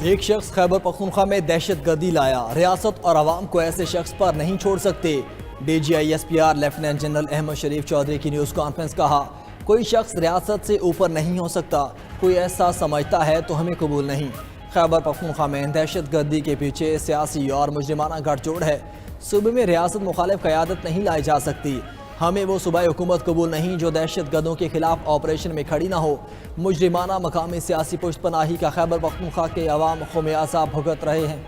ایک شخص خیبر پختونخوا میں دہشت گردی لایا، ریاست اور عوام کو ایسے شخص پر نہیں چھوڑ سکتے۔ D G I S P R lieutenant general Ahmed Sharif Chaudhry کی نیوز کانفرنس کہا، کوئی شخص ریاست سے اوپر نہیں ہو سکتا، کوئی ایسا سمجھتا ہے تو ہمیں قبول نہیں۔ خیبر پختونخوا میں دہشت گردی کے پیچھے سیاسی اور مجرمانہ گٹھ جوڑ ہے۔ صوبے میں ریاست مخالف قیادت نہیں لائی جا سکتی۔ ہمیں وہ صوبائی حکومت قبول نہیں جو دہشت گردوں کے خلاف آپریشن میں کھڑی نہ ہو۔ مجرمانہ مقامی سیاسی پشت پناہی کا خیبر پختونخوا کے عوام خمیازہ بھگت رہے ہیں۔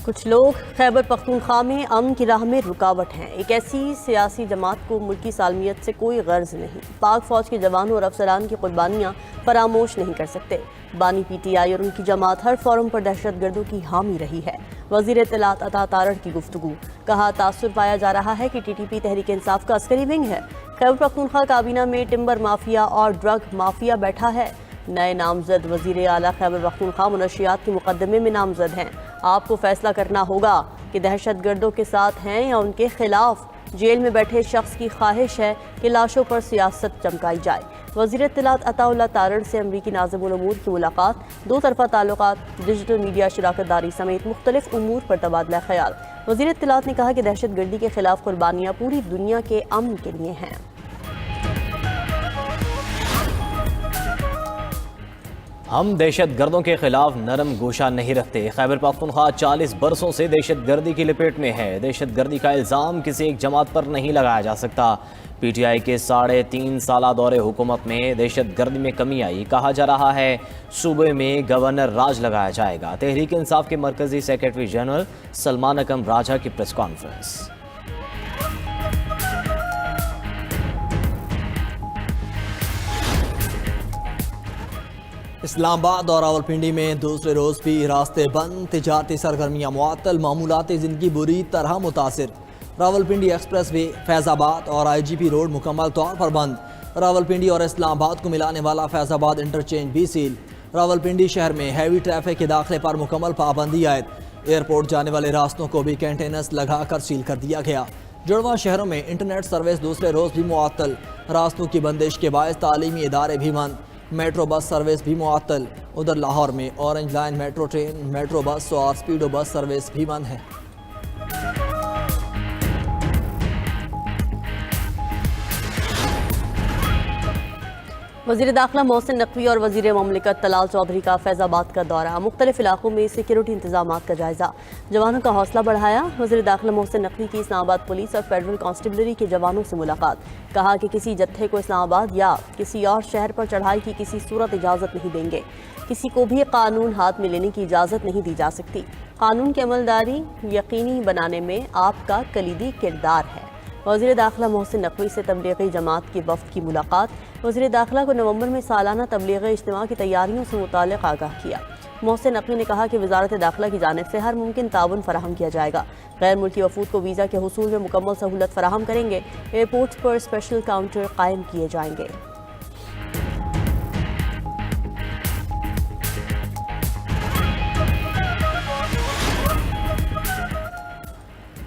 کچھ لوگ خیبر پختونخوا میں امن کی راہ میں رکاوٹ ہیں۔ ایک ایسی سیاسی جماعت کو ملکی سالمیت سے کوئی غرض نہیں۔ پاک فوج کے جوانوں اور افسران کی قربانیاں فراموش نہیں کر سکتے۔ بانی پی ٹی آئی اور ان کی جماعت ہر فورم پر دہشت گردوں کی حامی رہی ہے۔ وزیر اطلاعات عطا تارڑ کی گفتگو، کہا تاثر پایا جا رہا ہے کہ T T P Tehreek Insaf کا عسکری ونگ ہے۔ خیبر پختونخوا کابینہ میں ٹمبر مافیا اور ڈرگ مافیا بیٹھا ہے۔ نئے نامزد وزیر اعلیٰ خیبر پختونخوا منشیات کے مقدمے میں نامزد ہیں۔ آپ کو فیصلہ کرنا ہوگا کہ دہشت گردوں کے ساتھ ہیں یا ان کے خلاف۔ جیل میں بیٹھے شخص کی خواہش ہے کہ لاشوں پر سیاست چمکائی جائے۔ وزیر اطلاعات عطا اللہ تارڑ سے امریکی ناظم الامور کی ملاقات، دو طرفہ تعلقات، ڈیجیٹل میڈیا شراکت داری سمیت مختلف امور پر تبادلہ خیال۔ وزیر اطلاعات نے کہا کہ دہشت گردی کے خلاف قربانیاں پوری دنیا کے امن کے لیے ہیں۔ ہم دہشت گردوں کے خلاف نرم گوشہ نہیں رکھتے۔ خیبر پختونخوا 40 برسوں سے دہشت گردی کی لپیٹ میں ہے۔ دہشت گردی کا الزام کسی ایک جماعت پر نہیں لگایا جا سکتا۔ پی ٹی آئی کے 3.5 سالہ دور حکومت میں دہشت گردی میں کمی آئی۔ کہا جا رہا ہے صوبے میں گورنر راج لگایا جائے گا۔ تحریک انصاف کے مرکزی سیکرٹری جنرل سلمان اکرم راجہ کی پریس کانفرنس۔ اسلام آباد اور راولپنڈی میں دوسرے روز بھی راستے بند، تجارتی سرگرمیاں معطل، معمولاتی زندگی بری طرح متاثر۔ راولپنڈی ایکسپریس وے، فیض آباد اور آئی جی پی روڈ مکمل طور پر بند۔ راولپنڈی اور اسلام آباد کو ملانے والا فیض آباد انٹرچینج بھی سیل۔ راولپنڈی شہر میں ہیوی ٹریفک کے داخلے پر مکمل پابندی عائد۔ ایئرپورٹ جانے والے راستوں کو بھی کینٹینرز لگا کر سیل کر دیا گیا۔ جڑواں شہروں میں انٹرنیٹ سروس دوسرے روز بھی معطل۔ راستوں کی بندش کے باعث تعلیمی ادارے بھی بند۔ میٹرو بس سروس بھی معطل۔ ادھر لاہور میں orange line metro train, metro bus اور سپیڈو بس سروس بھی بند ہے۔ وزیر داخلہ محسن نقوی اور وزیر مملکت طلال چودھری کا فیض آباد کا دورہ، مختلف علاقوں میں سیکیورٹی انتظامات کا جائزہ، جوانوں کا حوصلہ بڑھایا۔ وزیر داخلہ محسن نقوی کی اسلام آباد پولیس اور فیڈرل کانسٹیبلری کے جوانوں سے ملاقات، کہا کہ کسی جتھے کو اسلام آباد یا کسی اور شہر پر چڑھائی کی کسی صورت اجازت نہیں دیں گے۔ کسی کو بھی قانون ہاتھ میں لینے کی اجازت نہیں دی جا سکتی۔ قانون کی عملداری یقینی بنانے میں آپ کا کلیدی کردار ہے۔ وزیر داخلہ محسن نقوی سے تبلیغی جماعت کی وفد کی ملاقات، وزیر داخلہ کو نومبر میں سالانہ تبلیغی اجتماع کی تیاریوں سے متعلق آگاہ کیا۔ محسن نقوی نے کہا کہ وزارت داخلہ کی جانب سے ہر ممکن تعاون فراہم کیا جائے گا۔ غیر ملکی وفود کو ویزا کے حصول میں مکمل سہولت فراہم کریں گے۔ ایئرپورٹس پر اسپیشل کاؤنٹر قائم کیے جائیں گے۔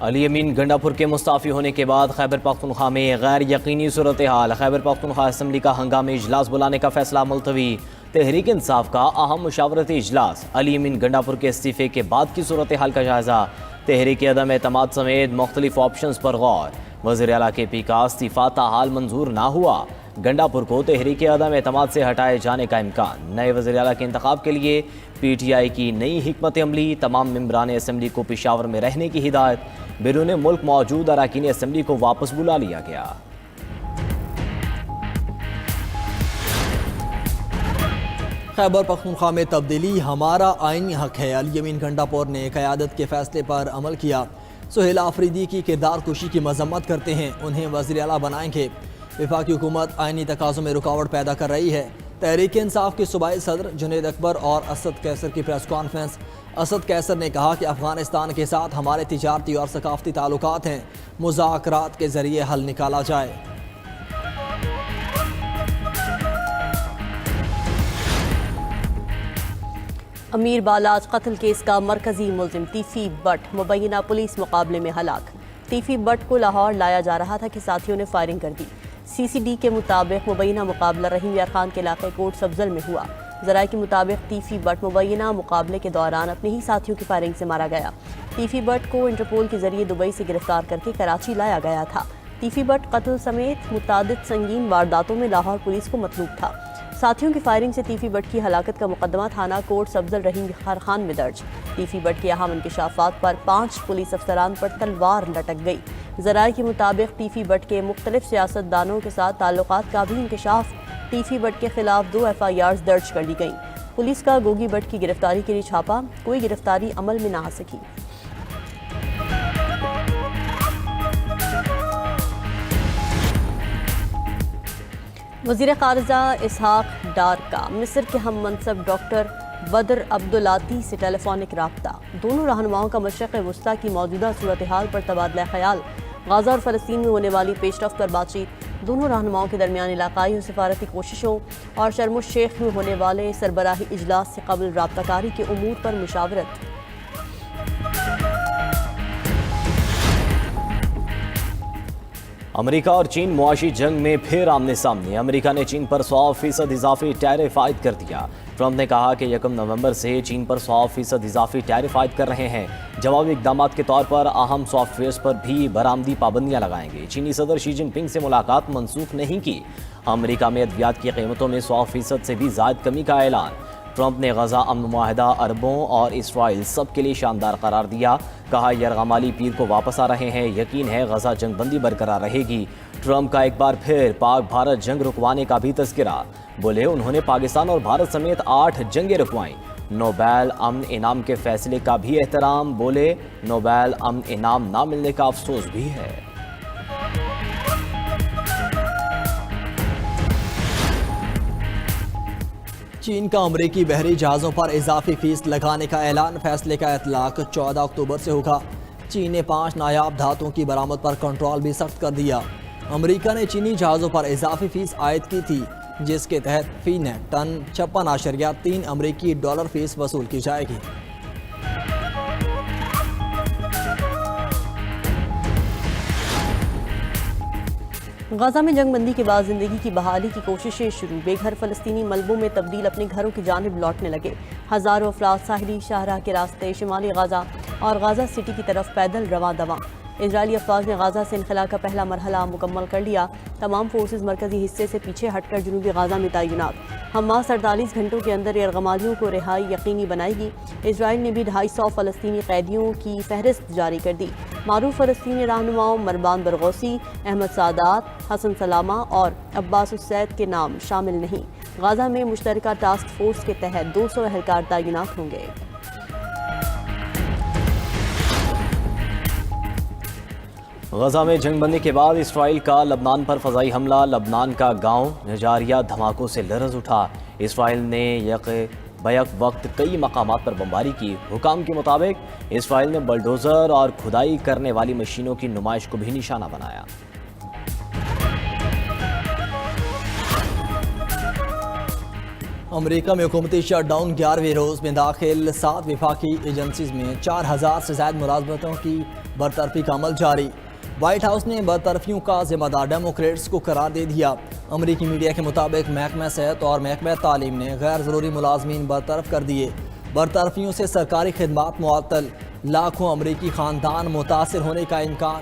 علی امین گنڈاپور کے مستعفی ہونے کے بعد خیبر پختونخوا میں غیر یقینی صورتحال۔ خیبر پختونخوا اسمبلی کا ہنگامی اجلاس بلانے کا فیصلہ ملتوی۔ تحریک انصاف کا اہم مشاورتی اجلاس، علی امین گنڈاپور کے استعفے کے بعد کی صورتحال کا جائزہ، تحریک عدم اعتماد سمیت مختلف آپشنز پر غور۔ وزیر اعلیٰ کے پی کا استعفیٰ تاحال منظور نہ ہوا، گنڈاپور کو تحریک عدم اعتماد سے ہٹائے جانے کا امکان۔ نئے وزیر اعلیٰ کے انتخاب کے لیے پی ٹی آئی کی نئی حکمت عملی، تمام ممبران اسمبلی کو پشاور میں رہنے کی ہدایت، بیرون ملک موجود اراکین اسمبلی کو واپس بلا لیا گیا۔ خیبر پختونخوا میں تبدیلی ہمارا آئینی حق ہے، علی امین گنڈاپور نے قیادت کے فیصلے پر عمل کیا۔ سہیل آفریدی کی کردار کشی کی مذمت کرتے ہیں، انہیں وزیر اعلیٰ بنائیں گے۔ وفاقی حکومت آئینی تقاضوں میں رکاوٹ پیدا کر رہی ہے۔ تحریک انصاف کے صوبائی صدر جنید اکبر اور اسد کیسر کی پریس کانفرنس۔ اسد کیسر نے کہا کہ افغانستان کے ساتھ ہمارے تجارتی اور ثقافتی تعلقات ہیں، مذاکرات کے ذریعے حل نکالا جائے۔ امیر بالاج قتل کیس کا مرکزی ملزم تیفی بٹ مبینہ پولیس مقابلے میں ہلاک۔ تیفی بٹ کو لاہور لایا جا رہا تھا کہ ساتھیوں نے فائرنگ کر دی۔ CCD کے مطابق مبینہ مقابلہ رحیم یار خان کے علاقے کوٹ سبزل میں ہوا۔ ذرائع کے مطابق تیفی بٹ مبینہ مقابلے کے دوران اپنے ہی ساتھیوں کی فائرنگ سے مارا گیا۔ تیفی بٹ کو انٹرپول کے ذریعے دبئی سے گرفتار کر کے کراچی لایا گیا تھا۔ تیفی بٹ قتل سمیت متعدد سنگین وارداتوں میں لاہور پولیس کو مطلوب تھا۔ ساتھیوں کی فائرنگ سے تیفی بٹ کی ہلاکت کا مقدمہ تھانہ کوٹ سبزل رحیم یار خان میں درج۔ تیفی بٹ کے اہم انکشافات پر 5 پولیس افسران پر تلوار لٹک گئی۔ ذرائع کے مطابق تیفی بٹ کے مختلف سیاست دانوں کے ساتھ تعلقات کا بھی انکشاف۔ تیفی بٹ کے خلاف 2 FIRs درج کر لی گئیں۔ پولیس کا گوگی بٹ کی گرفتاری کے لیے چھاپا، کوئی گرفتاری عمل میں نہ آ سکی۔ وزیر خارجہ اسحاق ڈار کا مصر کے ہم منصب ڈاکٹر بدر عبدالعاطی سے ٹیلی فونک رابطہ۔ دونوں رہنماؤں کا مشرق وسطیٰ کی موجودہ صورتحال پر تبادلہ خیال، غزہ اور فلسطین میں ہونے والی پیش رفت پر بات چیت، دونوں رہنماؤں کے درمیان علاقائی اور سفارتی کوششوں اور شرم الشیخ میں ہونے والے سربراہی اجلاس سے قبل رابطہ کاری کے امور پر مشاورت۔ امریکہ اور چین معاشی جنگ میں پھر آمنے سامنے۔ امریکہ نے چین پر 100% اضافی ٹیرف عائد کر دیا۔ ٹرمپ نے کہا کہ 1 نومبر سے چین پر 100% اضافی ٹیرف عائد کر رہے ہیں۔ جوابی اقدامات کے طور پر اہم سافٹ ویئرز پر بھی برآمدی پابندیاں لگائیں گے۔ چینی صدر شی جن پنگ سے ملاقات منسوخ نہیں کی۔ امریکہ میں ادویات کی قیمتوں میں 100% سے بھی زائد کمی کا اعلان۔ ٹرمپ نے غزہ امن معاہدہ عربوں اور اسرائیل سب کے لیے شاندار قرار دیا۔ کہا یرغمالی پیر کو واپس آ رہے ہیں، یقین ہے غزہ جنگ بندی برقرار رہے گی۔ ٹرمپ کا ایک بار پھر پاک بھارت جنگ رکوانے کا بھی تذکرہ۔ بولے انہوں نے پاکستان اور بھارت سمیت 8 جنگیں رکوائیں۔ نوبیل امن انعام کے فیصلے کا بھی احترام۔ بولے نوبیل امن انعام نہ ملنے کا افسوس بھی ہے۔ چین کا امریکی بحری جہازوں پر اضافی فیس لگانے کا اعلان، فیصلے کا اطلاق 14 اکتوبر سے ہوگا۔ چین نے 5 نایاب دھاتوں کی برآمد پر کنٹرول بھی سخت کر دیا۔ امریکہ نے چینی جہازوں پر اضافی فیس عائد کی تھی، جس کے تحت فی نیٹ ٹن 56.3 امریکی ڈالر فیس وصول کی جائے گی۔ غزہ میں جنگ بندی کے بعد زندگی کی بحالی کی کوششیں شروع۔ بے گھر فلسطینی ملبوں میں تبدیل اپنے گھروں کی جانب لوٹنے لگے۔ ہزاروں افراد ساحلی شاہراہ کے راستے شمالی غزہ اور غزہ سٹی کی طرف پیدل رواں دواں۔ اسرائیلی افواج نے غزہ سے انخلاء کا پہلا مرحلہ مکمل کر لیا۔ تمام فورسز مرکزی حصے سے پیچھے ہٹ کر جنوبی غزہ میں تعینات۔ حماس 48 گھنٹوں کے اندر یرغمالیوں کو رہائی یقینی بنائے گی۔ اسرائیل نے بھی 250 فلسطینی قیدیوں کی فہرست جاری کر دی۔ معروف فلسطینی رہنماؤں مربان برغوثی، احمد سادات، حسن سلامہ اور عباس السید کے نام شامل نہیں۔ غزہ میں مشترکہ ٹاسک فورس کے تحت 200 اہلکار تعینات ہوں گے۔ غزہ میں جنگ بندی کے بعد اسرائیل کا لبنان پر فضائی حملہ، لبنان کا گاؤں نجاریہ دھماکوں سے لرز اٹھا۔ اسرائیل نے بیک وقت کئی مقامات پر بمباری کی۔ حکام کے مطابق اسرائیل نے بلڈوزر اور کھدائی کرنے والی مشینوں کی نمائش کو بھی نشانہ بنایا۔ امریکہ میں حکومتی شٹ ڈاؤن 11ویں روز میں داخل 7 وفاقی ایجنسیز میں 4000 سے زائد ملازمتوں کی برطرفی کا عمل جاری۔ وائٹ ہاؤس نے برطرفیوں کا ذمہ دار ڈیموکریٹس کو قرار دے دیا۔ امریکی میڈیا کے مطابق محکمہ صحت اور محکمہ تعلیم نے غیر ضروری ملازمین برطرف کر دیے۔ برطرفیوں سے سرکاری خدمات معطل، لاکھوں امریکی خاندان متاثر ہونے کا امکان۔